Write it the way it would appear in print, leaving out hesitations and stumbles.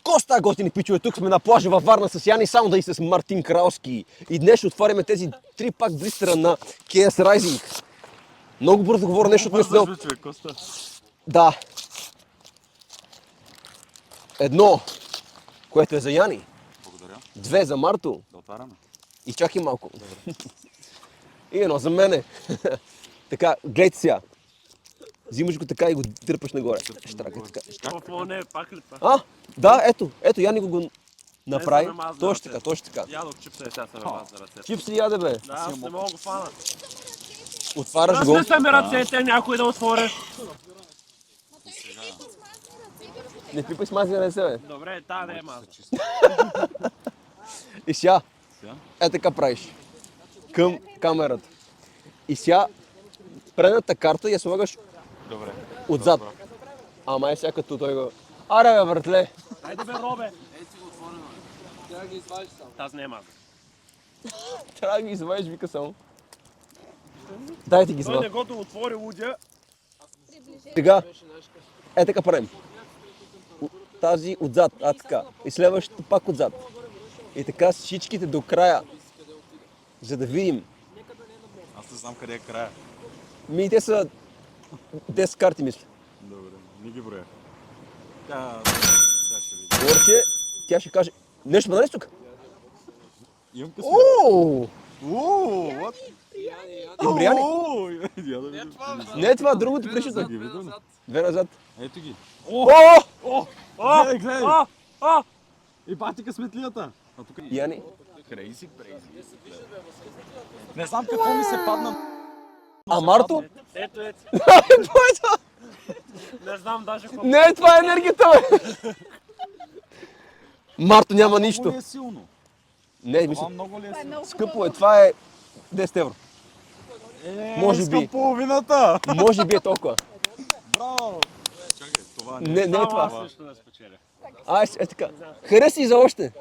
Коста, готини пичове, тук сме на плажа във Варна с Яни Саунда и с Мартин Кралски. И днес ще отваряме тези 3 пак блистера на KS Rising. Много бързо говоря нещо, което не сме... Да. Едно, което е за Яни. Благодаря. 2 за Марто. Да отваряме. И чакай малко. И едно за мене. Така, гледайте сега. Взимаш го така и го дърпаш нагоре. Штракай така. Не, пак ли това? А, да, ето, Яни го направи. Точно така. Ядох чипса и сега се ме мазна ръцете. Чипс ли яде, бе? Да, аз не мога го фана. Отваряш го. Разли са ми ръцете, някой да отвори. Не пипай с мази ръце, бе. Добре, та не е мазна. И сега, така правиш. Към камерата. И сега, предната карта я слагаш Добре. отзад. Ама е сега като той го... Аре, бе, братле. Хайде бе, Робе. Трябва да ги извадиш само. Тази не е мазна. Трябва да ги извадиш, вика само. Дайте ги Той извад. не го да отвори лудя. Сега, така правим. Тази отзад, така. И следващото пак отзад. И така всичките до края. За да видим. Аз не знам къде е края. Те са 10 карти, мисля. Добре, не ги броя. Сега ще видим. Говорче, тя ще каже... Нещо ме тук? Имам късмет. Ооо! What? Имбрияни? Я да видим. Не е това, другото пришито. Ги видим. 2 назад. Ето ги. О! Гледай, гледай. И бати късметлията. А тук Яни. Крейзи. Не знам какво ми се падна. А Марто? Ето. Това е това! Не знам даже какво. Не е това енергията, бе! Марто няма нищо. Много ли е силно? Не, Това мисля, много ли е силно? скъпо е. Това е 10 евро. Може Искам би. половината. Може би е толкова. Браво. Чакай, това Не е Само това. аз също да спечеля. Ай, така. Хареса и за още.